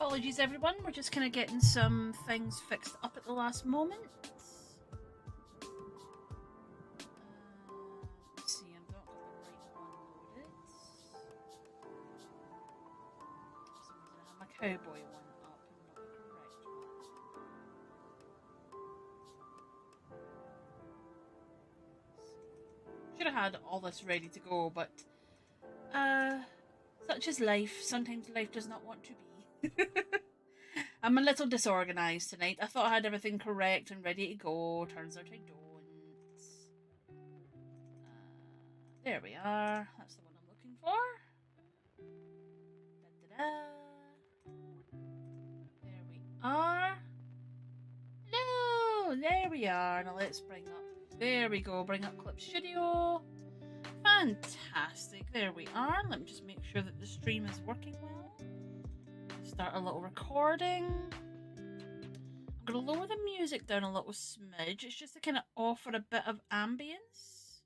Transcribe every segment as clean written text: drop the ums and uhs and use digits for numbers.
Apologies everyone, we're just kind of getting some things fixed up at the last moment. Let's see, I've not got the right one loaded. So I'm going to have my cowboy one up and not the correct one. Should have had all this ready to go, but such is life. Sometimes life does not want to be. I'm a little disorganised tonight. I thought I had everything correct and ready to go. Turns out I don't. There we are. That's the one I'm looking for. There we are. No, there we are. Now let's bring up. There we go. Bring up Clip Studio. Fantastic. There we are. Let me just make sure that the stream is working well. Start a little recording. I'm going to lower the music down a little smidge. It's just to kind of offer a bit of ambience.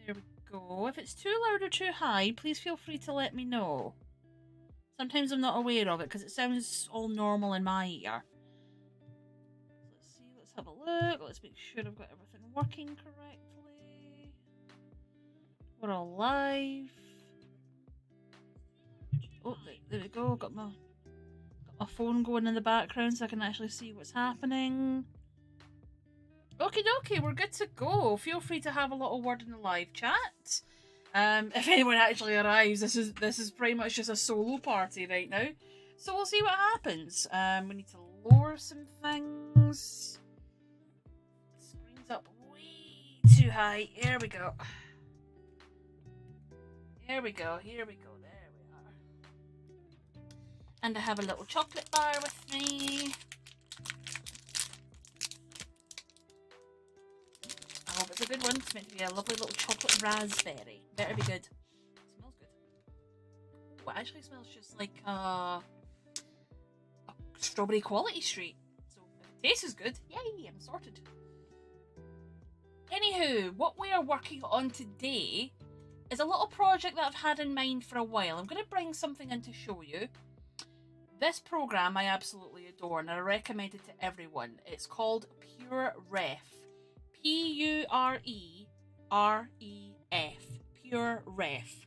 There we go. If it's too loud or too high, please feel free to let me know. Sometimes I'm not aware of it because it sounds all normal in my ear. Let's see, let's have a look. Let's make sure I've got everything working correctly. We're all live. Oh, there we go. Got my phone going in the background so I can actually see what's happening. Okie dokie, we're good to go. Feel free to have a little word in the live chat. If anyone actually arrives, this is pretty much just a solo party right now. So we'll see what happens. We need to lower some things. Screen's up way too high. Here we go. Here we go. Here we go. And I have a little chocolate bar with me. I hope it's a good one. It's meant to be a lovely little chocolate raspberry. Better be good. It smells good. Oh, it actually smells just like a strawberry quality street. So if it tastes good, yay, I'm sorted. Anywho, what we are working on today is a little project that I've had in mind for a while. I'm going to bring something in to show you. This program I absolutely adore and I recommend it to everyone. It's called PureRef. P-U-R-E-R-E-F. PureRef.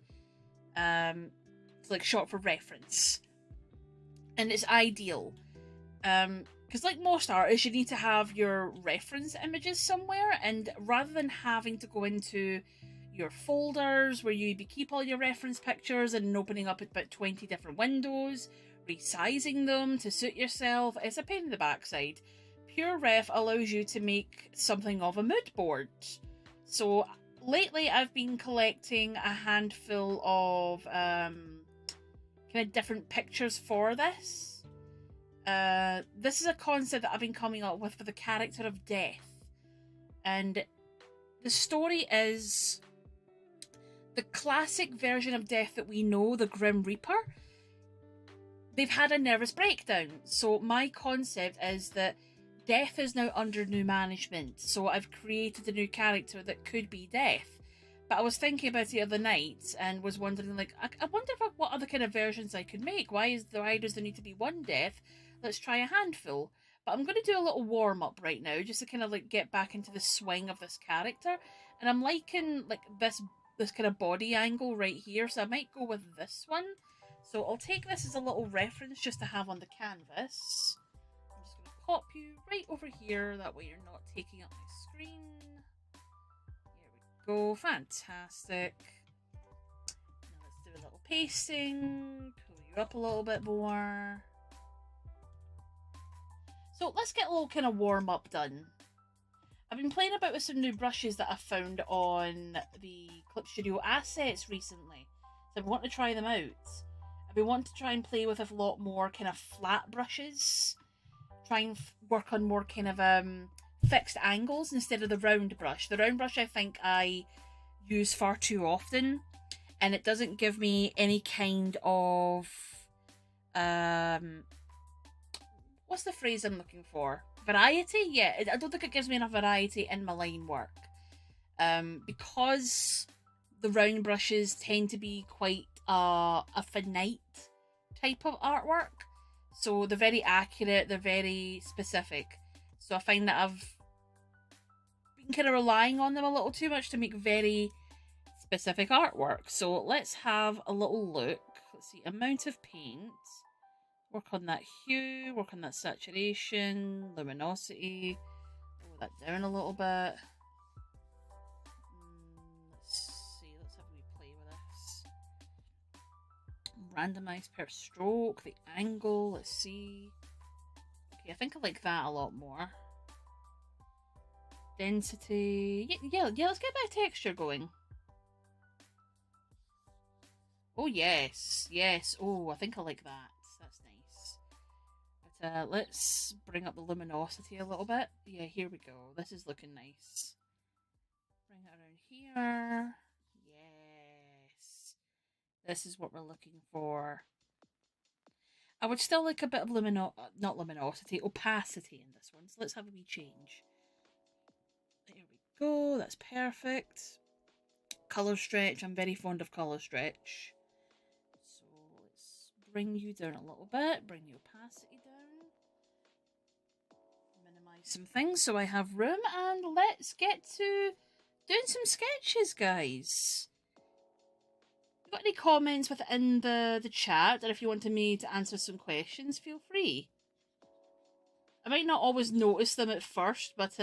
It's like short for reference. And it's ideal. Because like most artists, you need to have your reference images somewhere, and rather than having to go into your folders where you keep all your reference pictures and opening up about 20 different windows, resizing them to suit yourself, it's a pain in the backside. PureRef allows you to make something of a mood board. So lately I've been collecting a handful of kind of different pictures for this. This is a concept that I've been coming up with for the character of Death. And the story is the classic version of Death that we know, the Grim Reaper. They've had a nervous breakdown. So my concept is that Death is now under new management. So I've created a new character that could be Death. But I was thinking about it the other night and was wondering, like, I wonder what other kind of versions I could make. Why does there need to be one Death? Let's try a handful. But I'm going to do a little warm up right now, just to kind of like get back into the swing of this character. And I'm liking like this kind of body angle right here. So I might go with this one. So I'll take this as a little reference just to have on the canvas. I'm just going to pop you right over here. That way you're not taking up my screen. Here we go. Fantastic. Now let's do a little pasting. Pull you up a little bit more. So let's get a little kind of warm up done. I've been playing about with some new brushes that I found on the Clip Studio assets recently. So I want to try them out. We want to try and play with a lot more kind of flat brushes. Try and work on more kind of fixed angles instead of the round brush. The round brush I think I use far too often. And it doesn't give me any kind of... what's the phrase I'm looking for? Variety? Yeah, I don't think it gives me enough variety in my line work. Because the round brushes tend to be quite a finite type of artwork. So they're very accurate, they're very specific. So I find that I've been kind of relying on them a little too much to make very specific artwork. So let's have a little look. Let's see, amount of paint. Work on that hue, work on that saturation, luminosity. Lower that down a little bit. Let's see, let's have a wee play with this. Randomize per stroke, the angle, let's see. Okay, I think I like that a lot more. Density. Yeah, let's get a bit of texture going. Oh, yes. Yes. Oh, I think I like that. That's nice. But let's bring up the luminosity a little bit. Yeah, here we go. This is looking nice. Bring it around here. Yes. This is what we're looking for. I would still like a bit of not luminosity, opacity in this one. So let's have a wee change. There we go. That's perfect. Colour stretch. I'm very fond of colour stretch. So let's bring you down a little bit. Bring the opacity down. Minimise some things so I have room. And let's get to doing some sketches, guys. Got any comments within the chat, or if you wanted me to answer some questions, feel free. I might not always notice them at first, but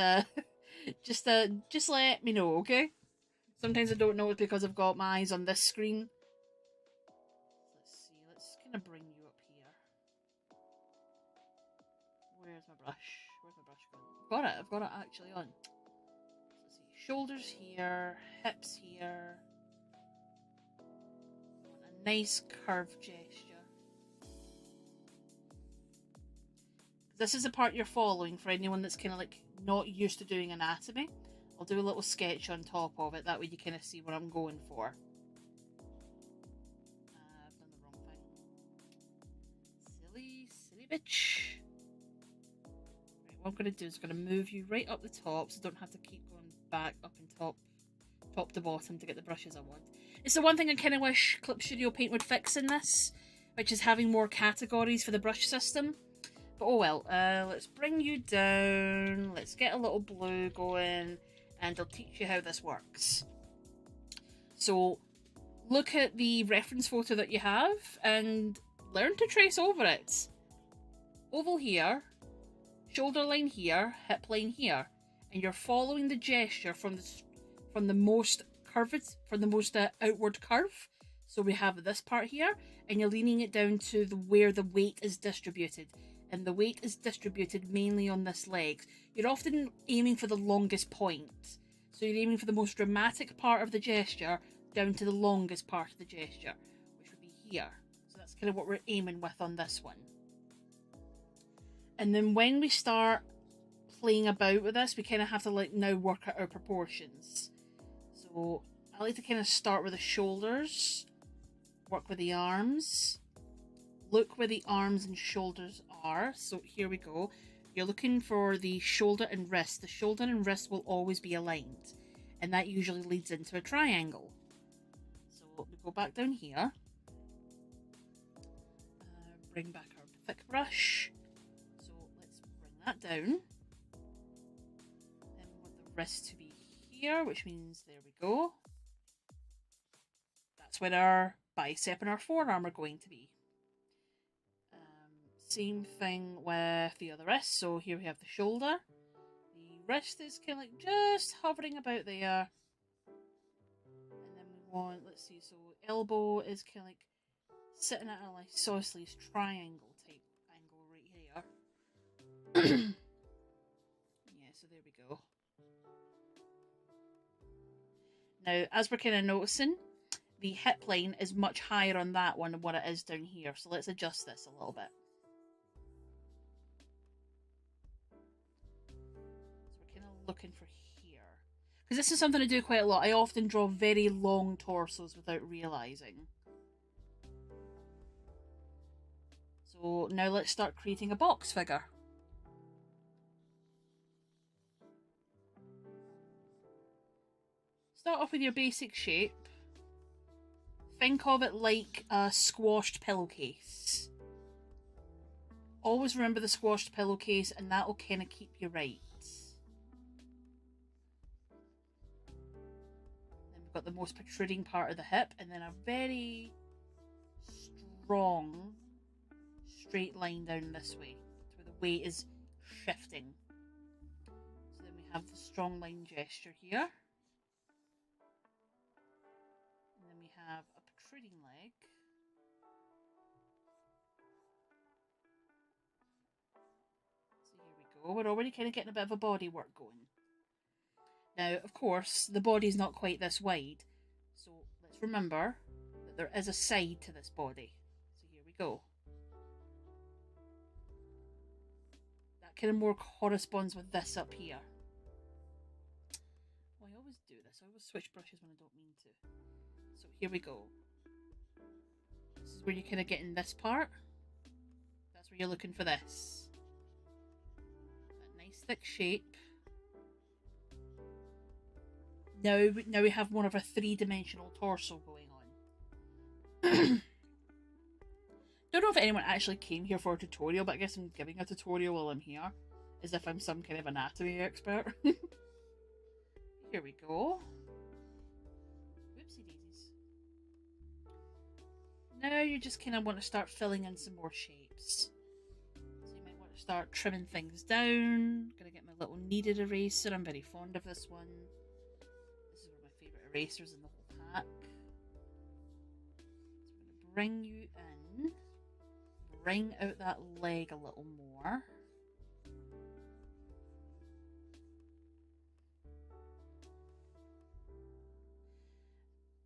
just let me know, okay? Sometimes I don't know it's because I've got my eyes on this screen. Let's see, let's kind of bring you up here. Where's my brush? Where's my brush gone? I've got it actually on. Let's see, shoulders here, hips here. Nice curved gesture. This is the part you're following for anyone that's kind of like not used to doing anatomy. I'll do a little sketch on top of it, that way you kind of see what I'm going for. I've done the wrong thing. Silly bitch. Right, what I'm going to do is I'm going to move you right up the top so I don't have to keep going back up and top to bottom to get the brushes I want. It's the one thing I kind of wish Clip Studio Paint would fix in this, which is having more categories for the brush system. But oh well, let's bring you down, let's get a little blue going, and I'll teach you how this works. So, look at the reference photo that you have, and learn to trace over it. Oval here, shoulder line here, hip line here, and you're following the gesture from the most outward curve. So we have this part here, and you're leaning it down to where the weight is distributed, and the weight is distributed mainly on this leg. You're often aiming for the longest point, so you're aiming for the most dramatic part of the gesture down to the longest part of the gesture, which would be here. So that's kind of what we're aiming with on this one. And then when we start playing about with this, we kind of have to like now work out our proportions. So I like to kind of start with the shoulders, work with the arms, look where the arms and shoulders are. So here we go. You're looking for the shoulder and wrist. The shoulder and wrist will always be aligned, and that usually leads into a triangle. So we go back down here, bring back our thick brush. So let's bring that down. Then we want the wrist to be here, which means there we go. That's where our bicep and our forearm are going to be. Same thing with the other wrist. So here we have the shoulder. The wrist is kind of like just hovering about there. And then we want, let's see, so elbow is kind of like sitting at an isosceles triangle type angle right here. Yeah, so there we go. Now, as we're kind of noticing, the hip line is much higher on that one than what it is down here. So let's adjust this a little bit. So we're kind of looking for here. Because this is something I do quite a lot. I often draw very long torsos without realising. So now let's start creating a box figure. Start off with your basic shape. think of it like a squashed pillowcase. Always remember the squashed pillowcase, and that'll kind of keep you right. Then we've got the most protruding part of the hip, and then a very strong straight line down this way, where the weight is shifting. So then we have the strong line gesture here. And then we have a protruding leg. So here we go. We're already kind of getting a bit of a body work going. Now, of course, the body's not quite this wide. So let's remember that there is a side to this body. So here we go. That kind of more corresponds with this up here. Well, I always do this. I always switch brushes when I don't mean to. So here we go. This is where you're kind of getting this part. That's where you're looking for this. That nice thick shape. Now we have more of a three-dimensional torso going on. Don't know if anyone actually came here for a tutorial, but I guess I'm giving a tutorial while I'm here, as if I'm some kind of anatomy expert. Here we go. Whoopsie daisies. Now you just kind of want to start filling in some more shapes. So you might want to start trimming things down. Gonna get my little kneaded eraser. I'm very fond of this one. This is one of my favourite erasers in the whole pack. So I'm gonna bring you in. Bring out that leg a little more.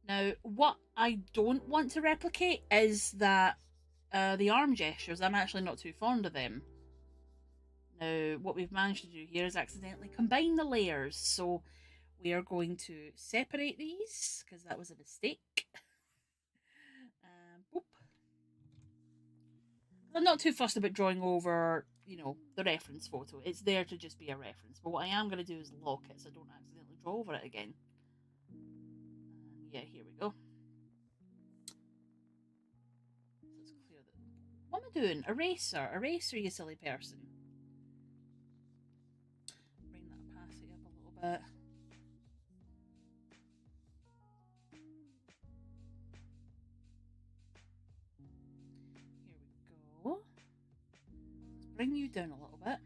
Now, what I don't want to replicate is that the arm gestures. I'm actually not too fond of them. Now, what we've managed to do here is accidentally combine the layers. So we are going to separate these, because that was a mistake. Boop. I'm not too fussed about drawing over, you know, the reference photo. It's there to just be a reference. But what I am going to do is lock it so I don't accidentally draw over it again. Yeah, here we go. So it's clear that... What am I doing? Eraser. Eraser, you silly person. Bring that opacity up a little bit. Here we go. Let's bring you down a little bit.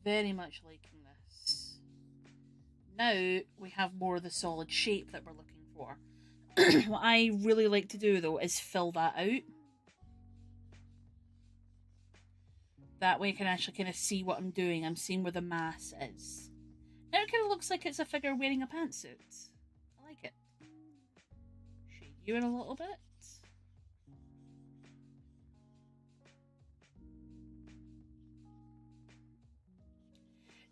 Very much liking this. Now we have more of the solid shape that we're looking for. What I really like to do though is fill that out. That way I can actually kind of see what I'm doing. I'm seeing where the mass is. Now it kind of looks like it's a figure wearing a pantsuit. I like it. Shade you in a little bit.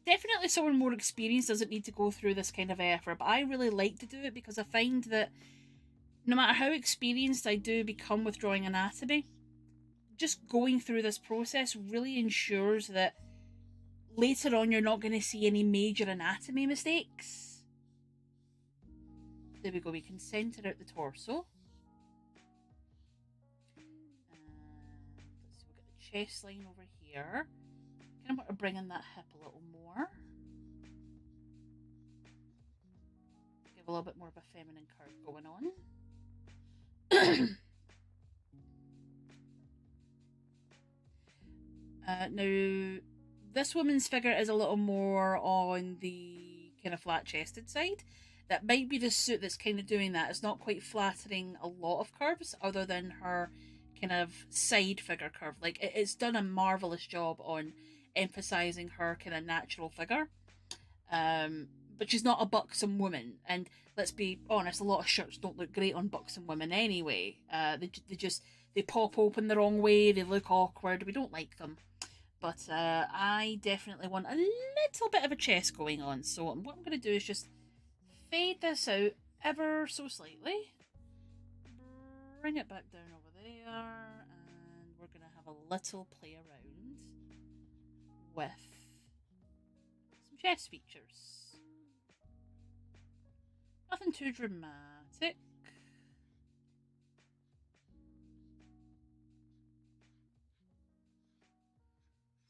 Definitely someone more experienced doesn't need to go through this kind of effort, but I really like to do it because I find that no matter how experienced I do become with drawing anatomy, just going through this process really ensures that later on you're not going to see any major anatomy mistakes. There we go, we can centre out the torso. And let's see, we've got the chest line over here. Kind of want to bring in that hip a little more. Give a little bit more of a feminine curve going on. Now, this woman's figure is a little more on the kind of flat-chested side. That might be the suit that's kind of doing that. It's not quite flattering a lot of curves other than her kind of side figure curve. Like, it's done a marvellous job on emphasising her kind of natural figure. But she's not a buxom woman. And let's be honest, a lot of shirts don't look great on buxom women anyway. They pop open the wrong way, they look awkward, we don't like them. But I definitely want a little bit of a chest going on. So what I'm going to do is just fade this out ever so slightly. Bring it back down over there. And we're going to have a little play around with some chest features. Nothing too dramatic. So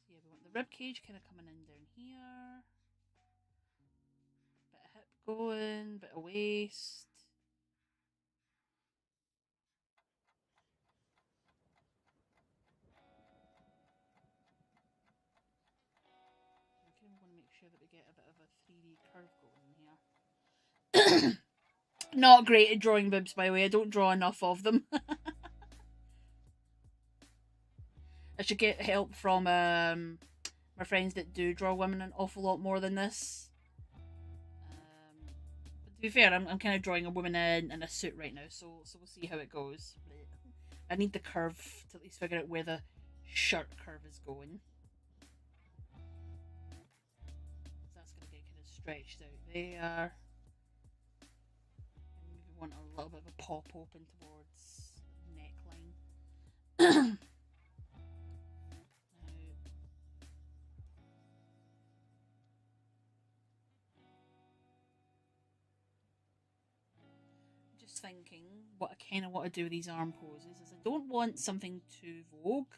yeah, we want the rib cage kind of coming in down here. Bit of hip going, bit of waist. Okay, we want to make sure that we get a bit of a 3D curve going in here. Not great at drawing boobs, by the way. I don't draw enough of them. I should get help from my friends that do draw women an awful lot more than this. But to be fair, I'm kind of drawing a woman in a suit right now, so we'll see how it goes. I need the curve to at least figure out where the shirt curve is going. So that's going to get kind of stretched out there. And maybe want a little bit of a pop open towards the neckline. Thinking what I kind of want to do with these arm poses is I don't want something too vogue,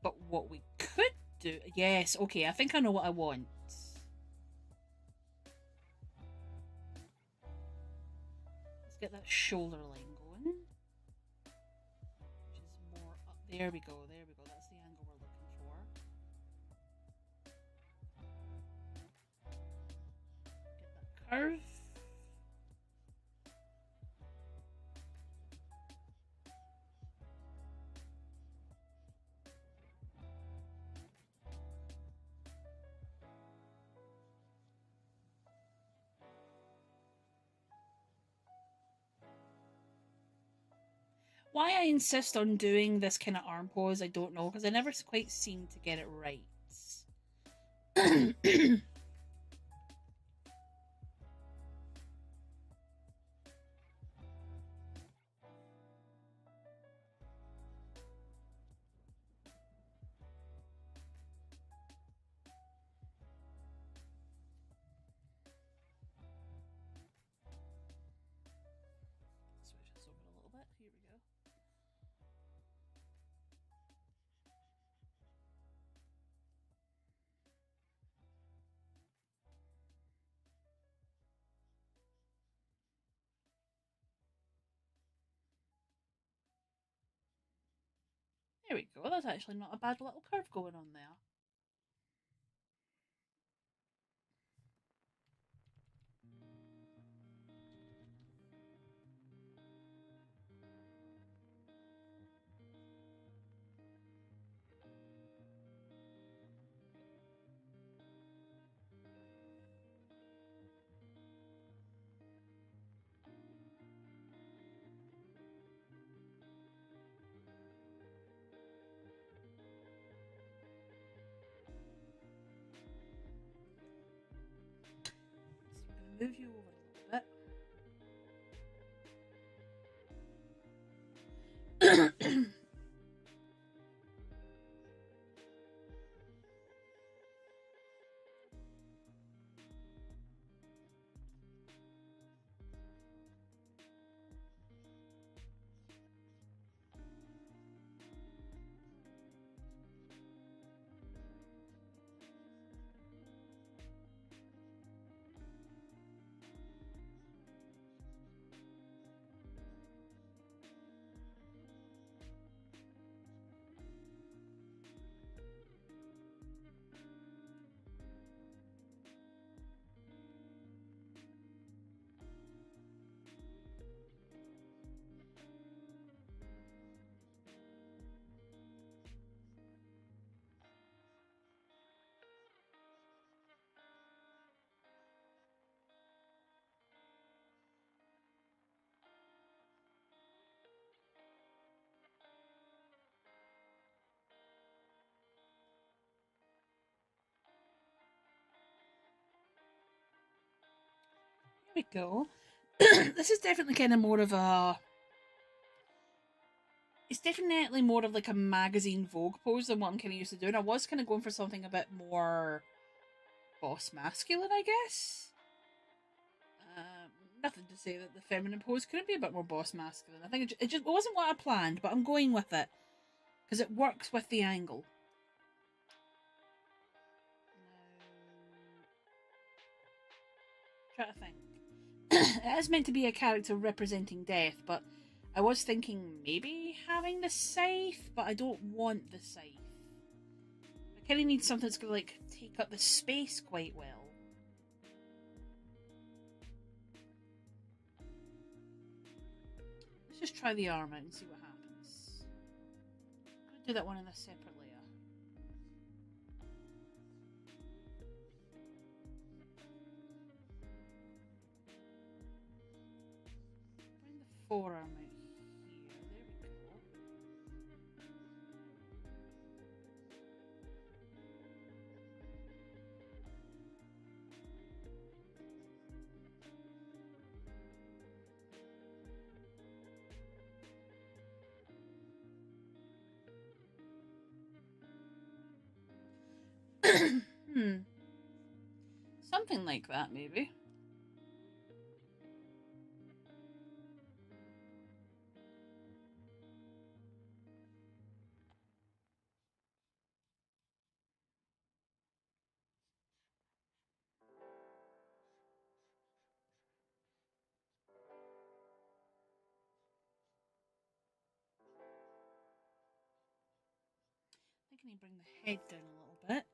but what we could do, yes, okay, I think I know what I want. Let's get that shoulder line going, which is more up. There we go, that's the angle we're looking for. Get that curve. Why I insist on doing this kind of arm pose, I don't know, because I never quite seem to get it right. There we go, that's actually not a bad little curve going on there. Move you over a little bit. There we go. This is definitely kind of more of a... It's definitely more of like a magazine Vogue pose than what I'm kind of used to doing. I was kind of going for something a bit more boss masculine, I guess. nothing to say that the feminine pose couldn't be a bit more boss masculine. I think it wasn't what I planned, but I'm going with it because it works with the angle. Try to think. It is meant to be a character representing death, but I was thinking maybe having the scythe, but I don't want the scythe. I kind of need something that's going to like take up the space quite well. Let's just try the arm out and see what happens. I'm going to do that one in a separate layer. Bring the forearm out here. There we go. Something like that, maybe. I think I need to bring the head down a little bit.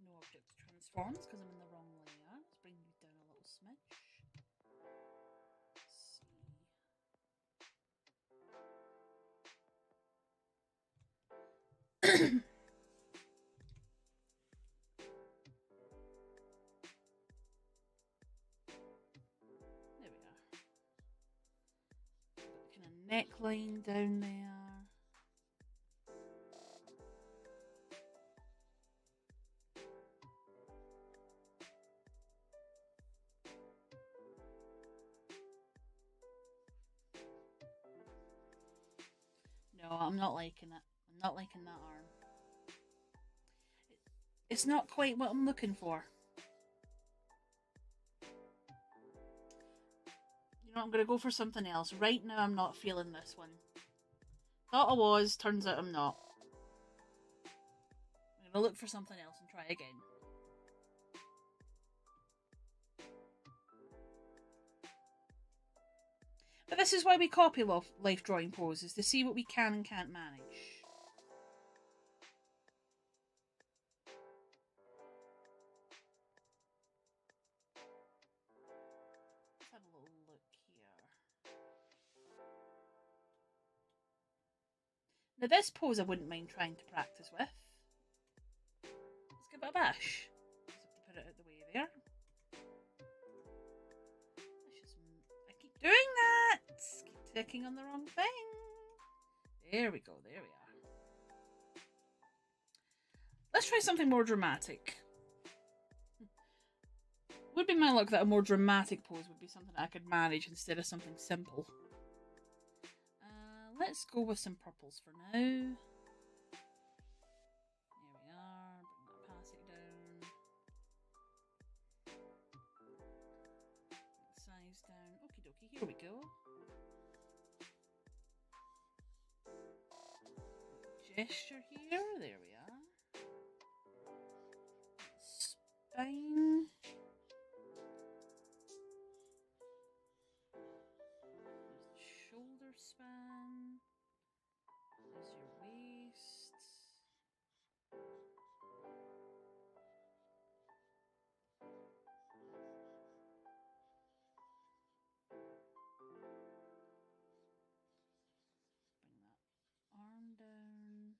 No object transforms because I'm in the wrong layer. Let's bring you down a little smidge. There we are. Kind of neckline down there. No, I'm not liking it. I'm not liking that arm. It's not quite what I'm looking for. You know, I'm going to go for something else. Right now, I'm not feeling this one. Thought I was, turns out I'm not. I'm going to look for something else and try again. But this is why we copy life drawing poses, to see what we can and can't manage. Let's have a little look here. Now this pose I wouldn't mind trying to practice with. Let's give it a bash. Just have to put it out the way there. I keep doing that! Keep ticking on the wrong thing. There we go, there we are. Let's try something more dramatic. Would be my luck that a more dramatic pose would be something I could manage instead of something simple. Let's go with some purples for now. There we are. Bring that opacity down. Bring the size down. Okie dokie, here we go. Gesture here. There we are. Spine. Shoulder span. There's your waist. Bring that arm down.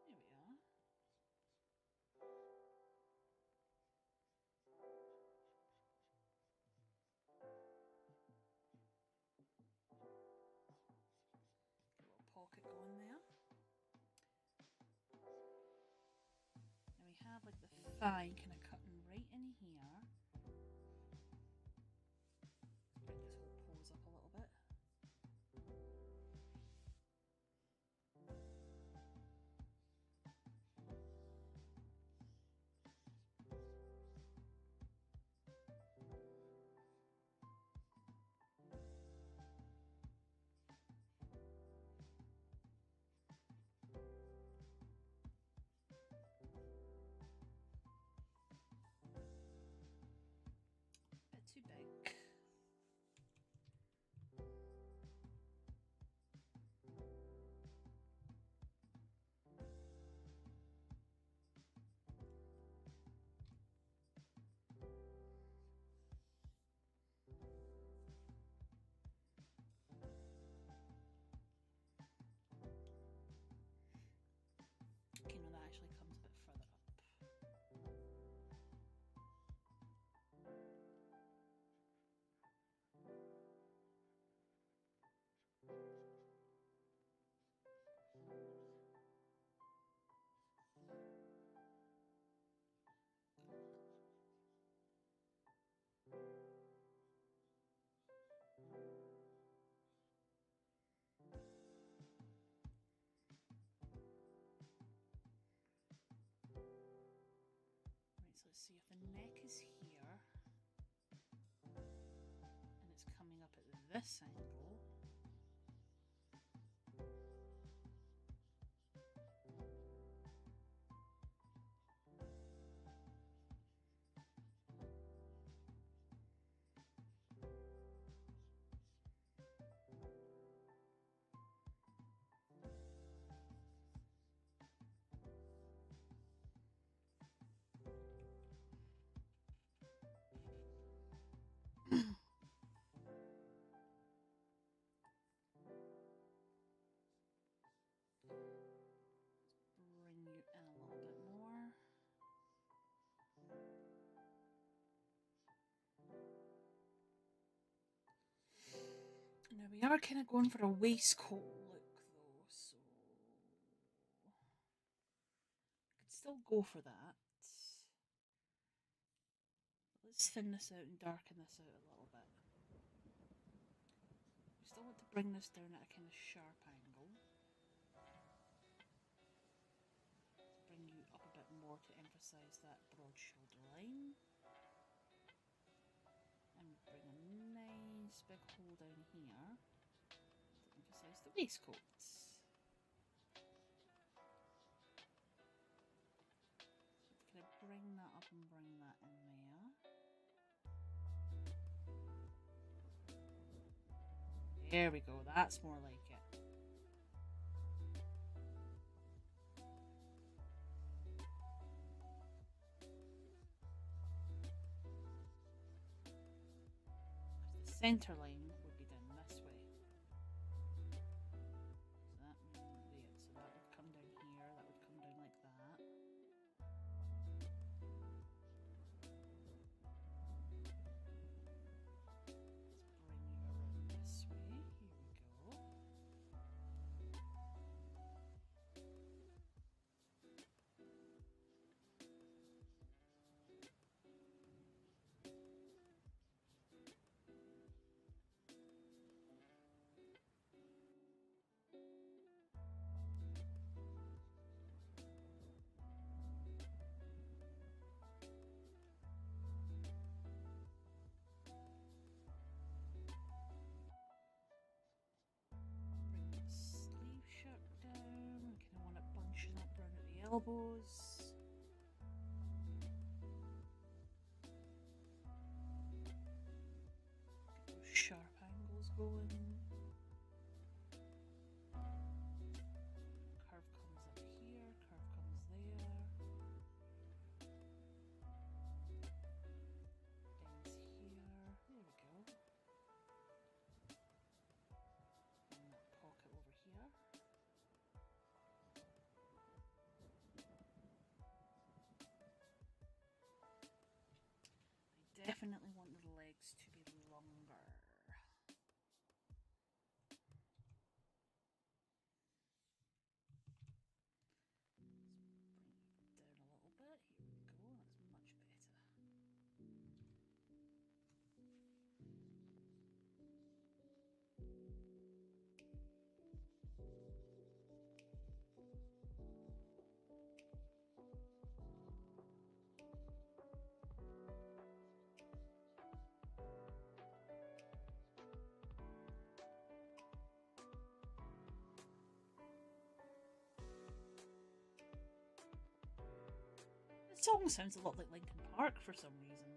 There we are. Get a little pocket going there. And we have like the thigh kind of cutting right in here. Bring this whole pose up a this angle. Bring you in a little bit more. Now we are kind of going for a waistcoat look though, so I could still go for that. Let's thin this out and darken this out a little bit. We still want to bring this down at a kind of sharp angle. Let's bring you up a bit more to emphasise that broad shoulder line. And bring a nice big hole down here to emphasise the waistcoat. So kind of bring that up and bring that in there. There we go, that's more like it. The centre line would be done this way. So that would come down here, that would come down like that. Let's bring you around this way. Here we go. Bring the sleeve shirt down. Kind of want it bunching up round at the elbows. Get those sharp angles going. Curve comes up here, curve comes there. Ends here. There we go. And that pocket over here. I definitely want the legs to be longer. Let's bring it down a little bit. Here we go. That's much better. This song sounds a lot like Linkin Park for some reason.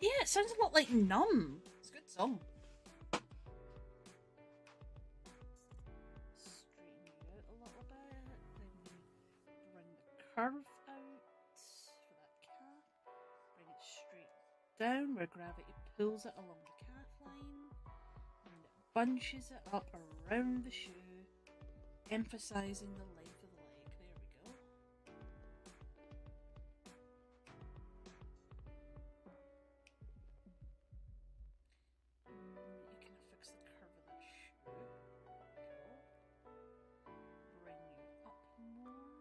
Yeah, it sounds a lot like Numb. It's a good song. Straighten you out a little bit. Then we bring the curve out for that calf. Bring it straight down where gravity pulls it along the calf line. And it bunches it up around the shoe, emphasising the length of the leg. There we go. You can fix the curve of that shoe. There we go. Bring you up more.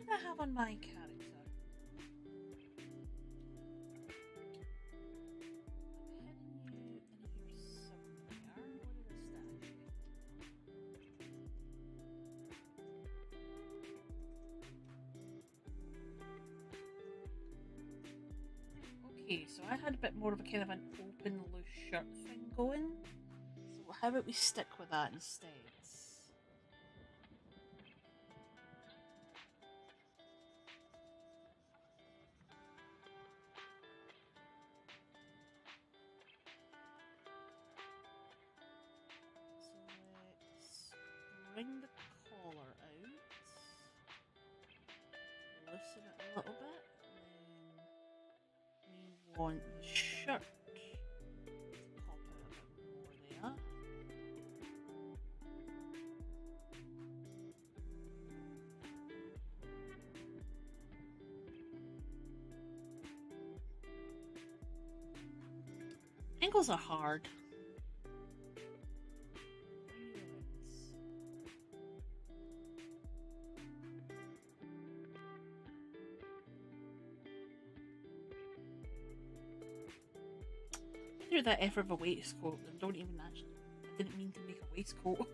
did I have on my character? Okay, so I had a bit more of a kind of an open loose shirt thing going. So how about we stick with that instead? So let's bring the collar out, loosen it a little bit, and then we want the shirt to pop out a bit more there. Angles are hard. Through that effort of a waistcoat, I don't even actually. I didn't mean to make a waistcoat.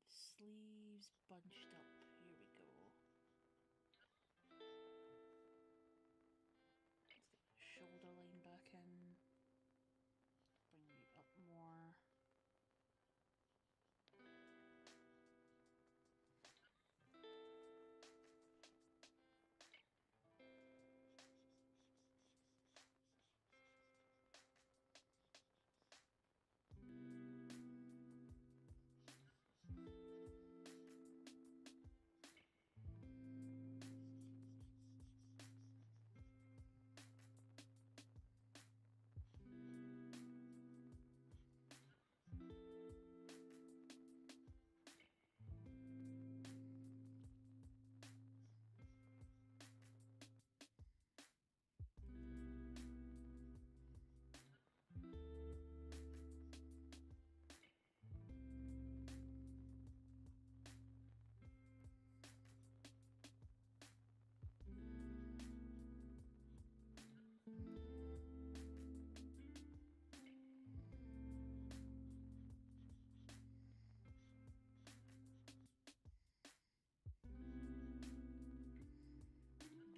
Sleeves bunched up. Here we go. Let's get the shoulder line back in. Bring you up more.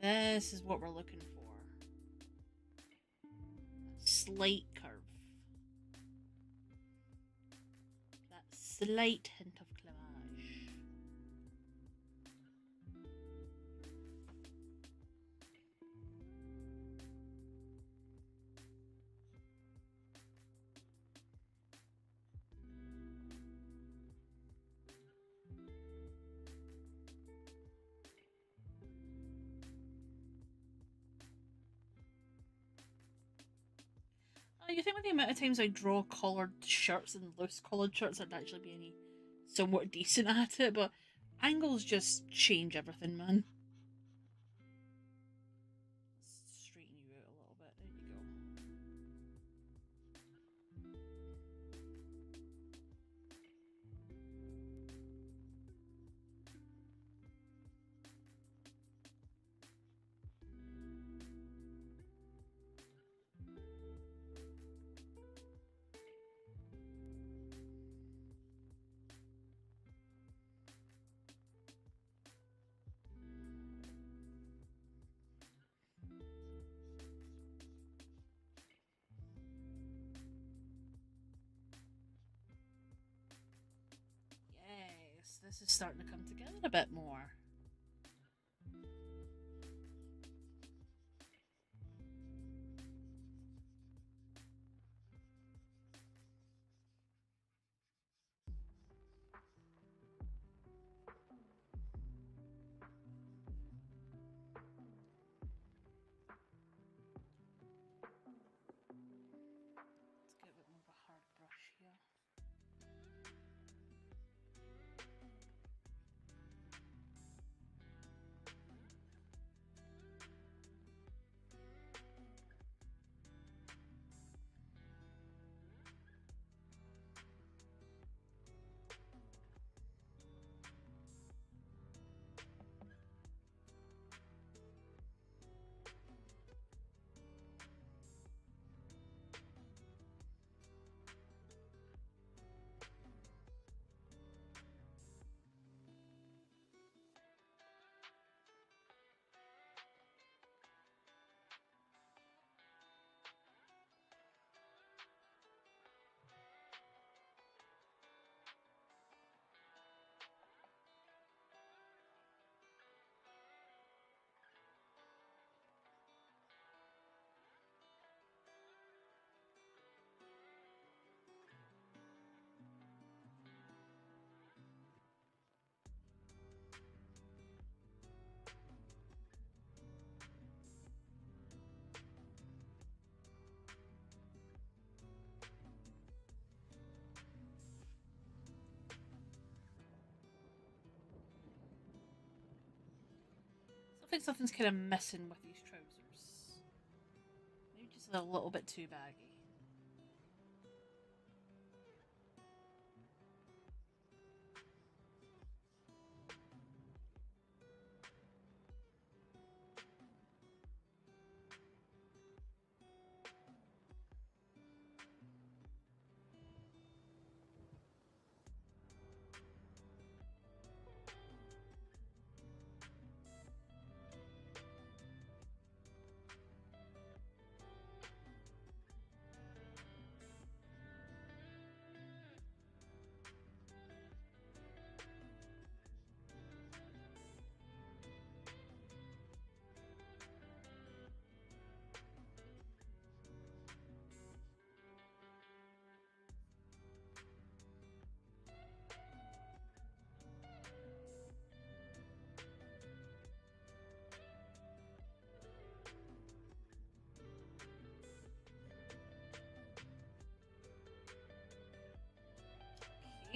This is what we're looking for. That slight curve. That slight hint of cleavage. You think with the amount of times I draw collared shirts and loose collared shirts, I'd actually be any somewhat decent at it, but angles just change everything, man. Let's straighten you out a little bit. There you go. this is starting to come together a bit more. I think something's kind of missing with these trousers. Maybe just a little bit too baggy.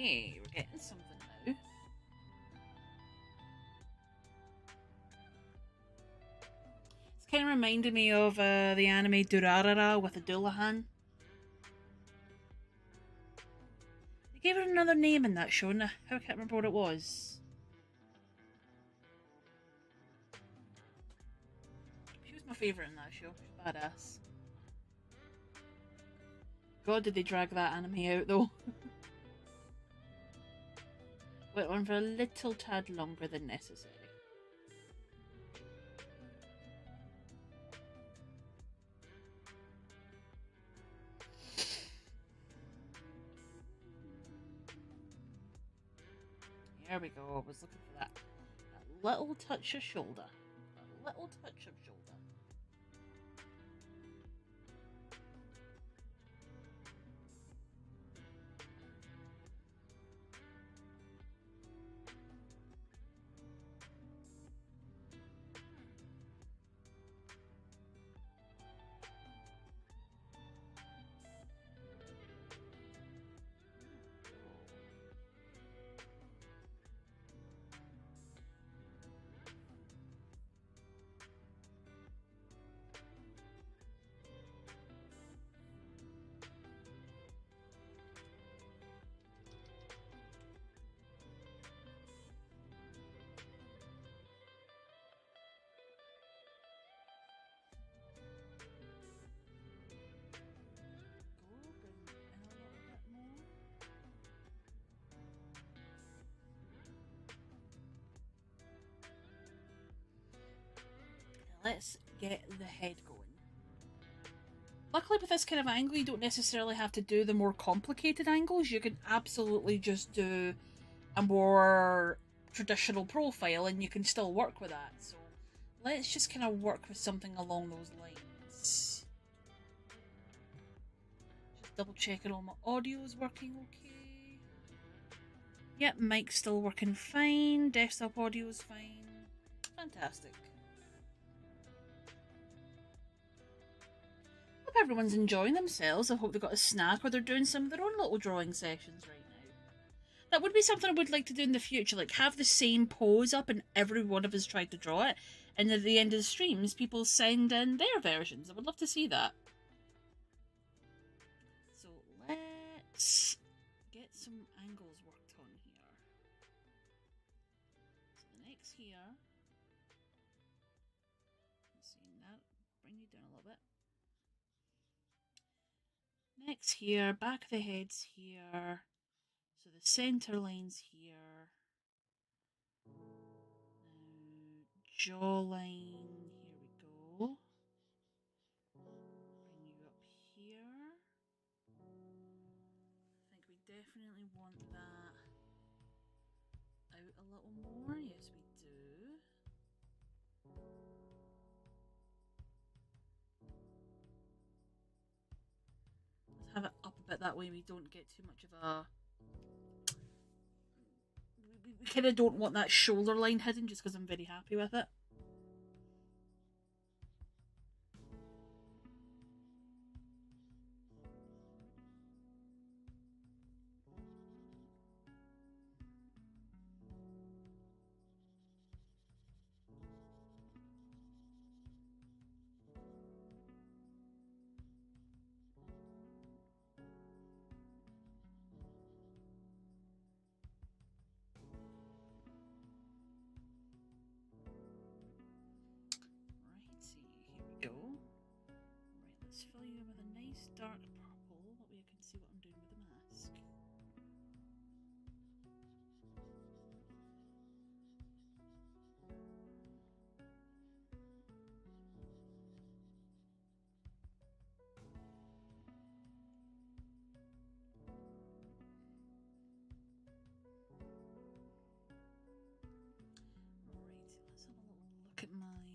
Okay, we're getting something now. It's kind of reminded me of the anime Durarara with a Dullahan. They gave it another name in that show, and I can't remember what it was. She was my favourite in that show. She's badass. God, did they drag that anime out though. Went on for a little tad longer than necessary. There we go. I was looking for that little touch of shoulder. A little touch of shoulder. Let's get the head going. Luckily with this kind of angle you don't necessarily have to do the more complicated angles. You can absolutely just do a more traditional profile, and you can still work with that. So let's just kind of work with something along those lines. Just double checking all my audio is working okay. Yep, mic's still working fine. Desktop audio is fine. Fantastic. Hope everyone's enjoying themselves. I hope they got a snack or they're doing some of their own little drawing sessions right now. That would be something I would like to do in the future, like have the same pose up and every one of us tried to draw it, and at the end of the streams people send in their versions. I would love to see that. So let's get some angles worked on here. So the next here, seeing that, bring you down a little bit. Next here, back of the head's here. So the centre line's here. Jawline, here we go. Bring you up here. I think we definitely want that out a little more. Yes, we do. Let's have it up a bit, that way we don't get too much of a... We kind of don't want that shoulder line hidden, just because I'm very happy with it. Go. Right, let's fill you in with a nice dark